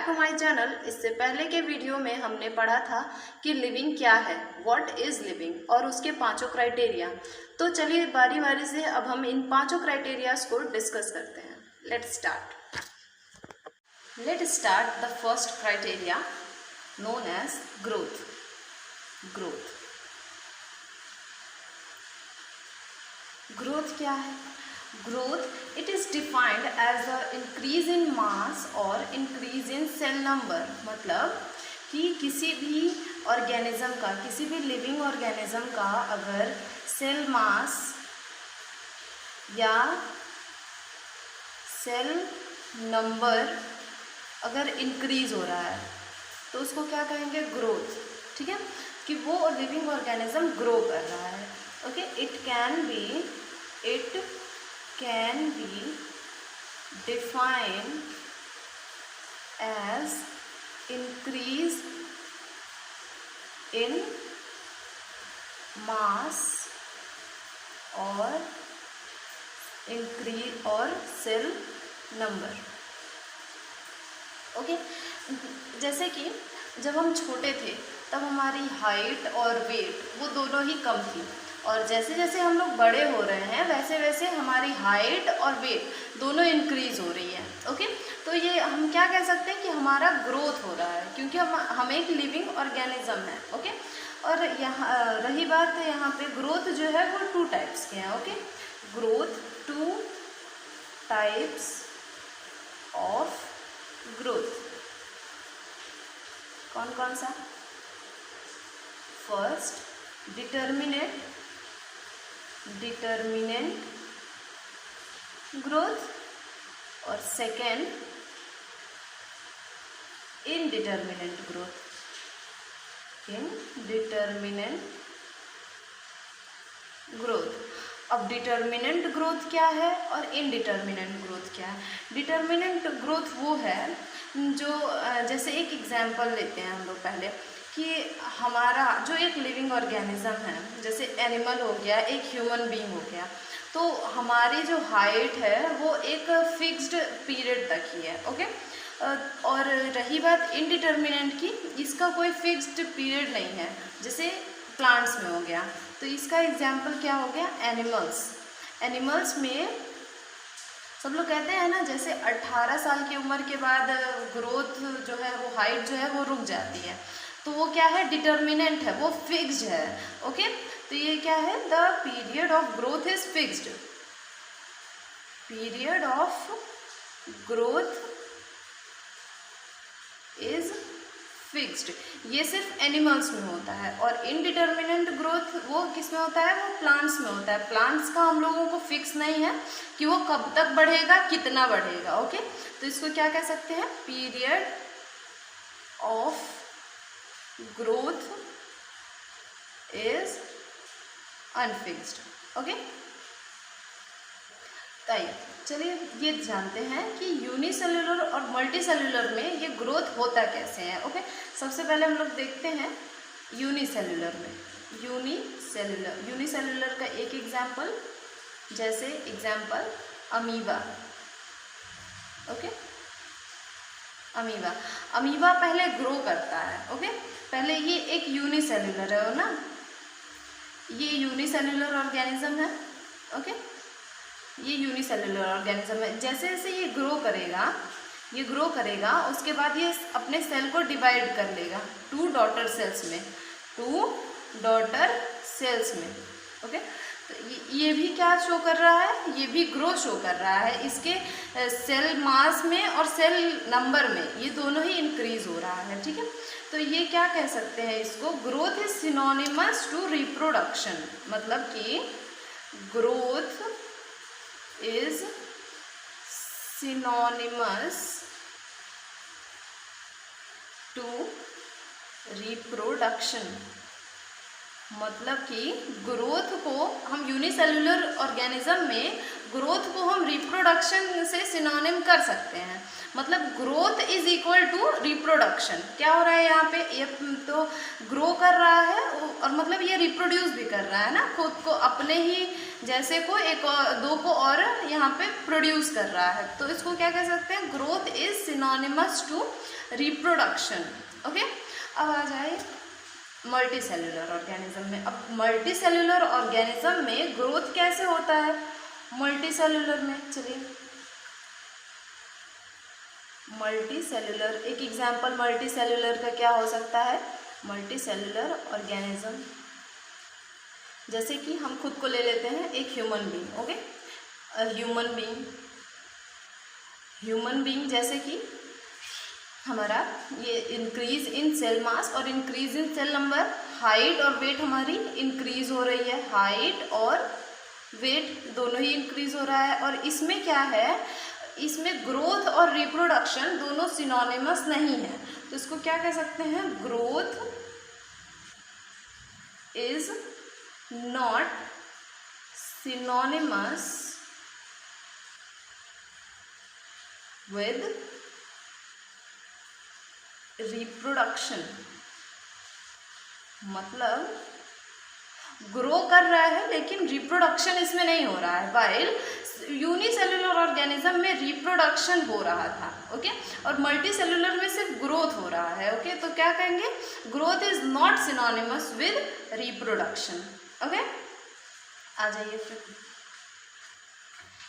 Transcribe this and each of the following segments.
To my channel. इससे पहले के वीडियो में हमने पढ़ा था कि लिविंग क्या है, व्हाट इज लिविंग, और उसके पांचों क्राइटेरिया। तो चलिए बारी बारी से अब हम इन पांचों क्राइटेरियाज को डिस्कस करते हैं। Let start the first criteria known as growth. Growth क्या है? Growth it is defined as a increase in mass और इंक्रीज इन सेल नंबर। मतलब कि किसी भी ऑर्गेनिज्म का, किसी भी लिविंग ऑर्गेनिज्म का अगर सेल मास या सेल नंबर अगर इंक्रीज हो रहा है तो उसको क्या कहेंगे? ग्रोथ। ठीक है, कि वो लिविंग ऑर्गेनिज्म ग्रो कर रहा है। Okay, it can be defined as increase in mass और increase और cell number। ओके, जैसे कि जब हम छोटे थे तब हमारी हाइट और वेट वो दोनों ही कम थी, और जैसे जैसे हम लोग बड़े हो रहे हैं वैसे वैसे हमारी हाइट और वेट दोनों इंक्रीज हो रही है। ओके, तो ये हम क्या कह सकते हैं कि हमारा ग्रोथ हो रहा है, क्योंकि हम एक लिविंग ऑर्गेनिज्म है। ओके, और यहाँ रही बात यहाँ पे ग्रोथ जो है वो 2 टाइप्स के हैं। Okay, growth 2 types of growth. कौन कौन सा? फर्स्ट डिटर्मिनेंट ग्रोथ और सेकेंड इनडिटर्मिनेंट ग्रोथ। अब डिटर्मिनेंट ग्रोथ क्या है और इनडिटर्मिनेंट ग्रोथ क्या है? डिटर्मिनेंट ग्रोथ वो है जो, जैसे एक एग्जांपल लेते हैं हम लोग पहले, कि हमारा जो एक लिविंग ऑर्गेनिज्म है, जैसे एनिमल हो गया, एक ह्यूमन बीइंग हो गया, तो हमारी जो हाइट है वो एक फिक्स्ड पीरियड तक ही है। ओके, और रही बात इनडिटर्मिनेंट की, इसका कोई फिक्स्ड पीरियड नहीं है, जैसे प्लांट्स में हो गया। तो इसका एग्जाम्पल क्या हो गया? एनिमल्स में सब लोग कहते हैं ना, जैसे 18 साल की उम्र के बाद ग्रोथ जो है वो हाइट जो है वो रुक जाती है, तो वो क्या है? डिटर्मिनेंट है, वो फिक्स्ड है। ओके, तो ये क्या है? The period of growth is fixed. Period of growth is fixed. ये सिर्फ एनिमल्स में होता है। और इनडिटर्मिनेंट ग्रोथ वो किस में होता है? वो प्लांट्स में होता है। प्लांट्स का हम लोगों को फिक्स नहीं है कि वो कब तक बढ़ेगा, कितना बढ़ेगा। ओके, तो इसको क्या कह सकते हैं? Period of growth is unfixed. Okay, चलिए ये जानते हैं कि यूनिसेल्युलर और मल्टीसेल्युलर में ये ग्रोथ होता कैसे है। ओके, सबसे पहले हम लोग देखते हैं यूनिसेल्युलर में। यूनिसेल्युलर का एक एग्जाम्पल, जैसे एग्जाम्पल अमीबा। ओके, अमीबा पहले ग्रो करता है। ओके, पहले ये एक यूनिसेल्युलर है ना, ये यूनिसेल्युलर ऑर्गेनिज्म है। ओके, ये यूनिसेल्युलर ऑर्गेनिज्म है। जैसे जैसे ये ग्रो करेगा उसके बाद ये अपने सेल को डिवाइड कर लेगा 2 डॉटर सेल्स में। ओके, तो ये भी क्या शो कर रहा है? ये भी ग्रो शो कर रहा है। इसके सेल मास में और सेल नंबर में ये दोनों ही इंक्रीज हो रहा है। ठीक है, तो ये क्या कह सकते हैं इसको? Growth is synonymous to reproduction. मतलब कि growth is synonymous to reproduction। मतलब कि ग्रोथ को हम यूनिसेल्युलर ऑर्गेनिज्म में ग्रोथ को हम रिप्रोडक्शन से सिनोनिम कर सकते हैं। मतलब growth is equal to reproduction. क्या हो रहा है यहाँ पे? ये तो ग्रो कर रहा है और मतलब ये रिप्रोड्यूस भी कर रहा है ना, खुद को अपने ही जैसे को एक और दो को और यहाँ पे प्रोड्यूस कर रहा है, तो इसको क्या कह सकते हैं, growth is synonymous to reproduction. Okay, अब आ जाए मल्टी सेलुलर ऑर्गेनिज्म में। अब मल्टी सेलुलर ऑर्गेनिज्म में ग्रोथ कैसे होता है मल्टी सेलुलर में, चलिए मल्टी सेलुलर, एक एग्जांपल मल्टी सेलुलर का क्या हो सकता है, मल्टी सेलुलर ऑर्गेनिज्म जैसे कि हम खुद को ले लेते हैं एक human being. Okay, human being जैसे कि हमारा ये इंक्रीज इन सेल मास और increase in cell number, height और वेट हमारी इंक्रीज हो रही है, हाइट और वेट दोनों ही इंक्रीज हो रहा है। और इसमें क्या है, इसमें ग्रोथ और रिप्रोडक्शन दोनों सिनोनिमस नहीं है, तो इसको क्या कह सकते हैं, growth is not synonymous with reproduction. मतलब ग्रो कर रहा है लेकिन रिप्रोडक्शन इसमें नहीं हो रहा है, वाइल यूनिसेलुलर ऑर्गेनिज्म में रिप्रोडक्शन हो रहा था। ओके, और मल्टी सेलुलर में सिर्फ ग्रोथ हो रहा है। ओके, तो क्या कहेंगे, growth is not synonymous with reproduction. Okay, आ जाइए फिर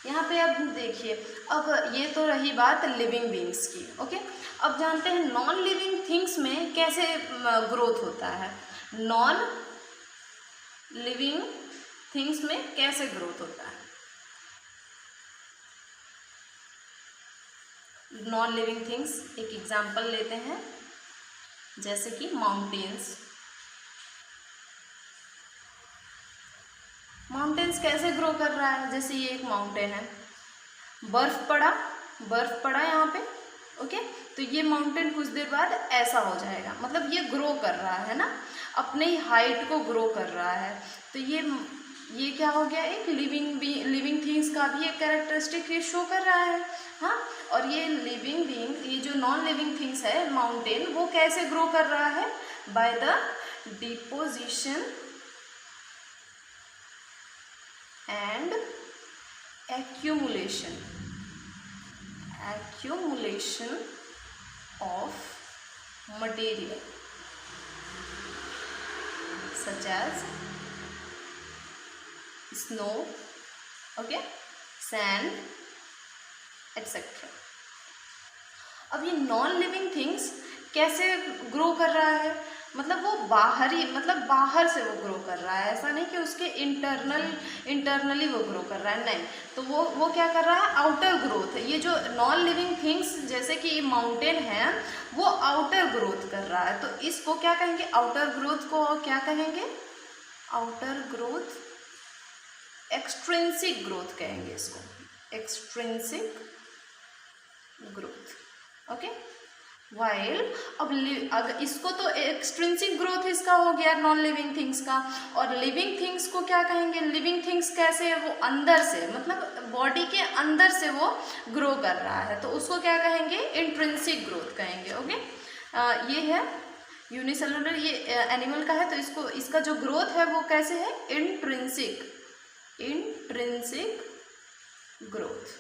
यहाँ पे। अब देखिए, अब ये तो रही बात लिविंग बीइंग्स की। ओके, अब जानते हैं नॉन लिविंग थिंग्स में कैसे ग्रोथ होता है, नॉन लिविंग थिंग्स में कैसे ग्रोथ होता है। नॉन लिविंग थिंग्स एक एग्जांपल लेते हैं जैसे कि माउंटेन्स। माउंटेन्स कैसे ग्रो कर रहा है, जैसे ये एक माउंटेन है, बर्फ पड़ा यहाँ पे। ओके, तो ये माउंटेन कुछ देर बाद ऐसा हो जाएगा, मतलब ये ग्रो कर रहा है ना, अपने ही हाइट को ग्रो कर रहा है। तो ये क्या हो गया, एक लिविंग थिंग्स का भी एक कैरेक्टरिस्टिक ये शो कर रहा है। हाँ, और ये लिविंग बीइंग, ये जो नॉन लिविंग थिंग्स है माउंटेन, वो कैसे ग्रो कर रहा है, by the deposition and accumulation of material such as snow, okay, sand, etc. अब ये नॉन लिविंग थिंग्स कैसे ग्रो कर रहा है, मतलब वो बाहर से वो ग्रो कर रहा है, ऐसा नहीं कि उसके इंटरनली वो ग्रो कर रहा है, नहीं। तो वो क्या कर रहा है, आउटर ग्रोथ है। ये जो नॉन लिविंग थिंग्स जैसे कि ये माउंटेन है, वो आउटर ग्रोथ कर रहा है, तो इसको क्या कहेंगे, आउटर ग्रोथ को क्या कहेंगे, आउटर ग्रोथ, एक्सट्रिंसिक ग्रोथ कहेंगे इसको, एक्सट्रिंसिक ग्रोथ। ओके, वाइल अब अगर इसको तो एक्सट्रिंसिक ग्रोथ इसका हो गया नॉन लिविंग थिंग्स का, और लिविंग थिंग्स को क्या कहेंगे, लिविंग थिंग्स कैसे, वो अंदर से, मतलब बॉडी के अंदर से वो ग्रो कर रहा है, तो उसको क्या कहेंगे, इंट्रिंसिक ग्रोथ कहेंगे। ओके, ये है यूनिसेलुलर, ये एनिमल का है, तो इसका जो ग्रोथ है वो कैसे है, इंट्रिंसिक ग्रोथ।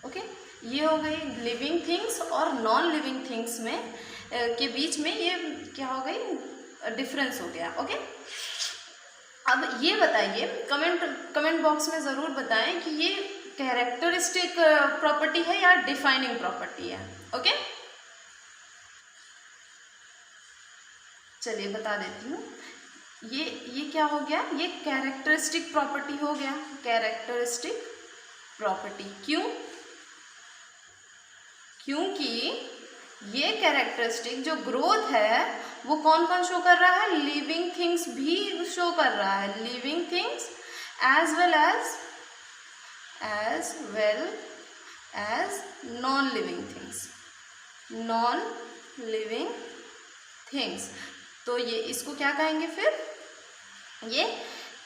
ओके, ये हो गई लिविंग थिंग्स और नॉन लिविंग थिंग्स में के बीच में ये क्या हो गई, डिफरेंस हो गया। ओके, अब ये बताइए, कमेंट बॉक्स में ज़रूर बताएं कि ये कैरेक्टरिस्टिक प्रॉपर्टी है या डिफाइनिंग प्रॉपर्टी है। ओके, चलिए बता देती हूँ, ये क्या हो गया, ये कैरेक्टरिस्टिक प्रॉपर्टी हो गया, कैरेक्टरिस्टिक प्रॉपर्टी। क्योंकि ये कैरेक्टरिस्टिक जो ग्रोथ है वो कौन कौन शो कर रहा है, लिविंग थिंग्स भी शो कर रहा है, living things as well as non living things. तो ये इसको क्या कहेंगे फिर, ये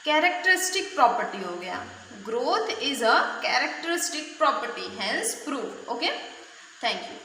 कैरेक्टरिस्टिक प्रॉपर्टी हो गया। Growth is a characteristic property, hence prove. Okay, thank you.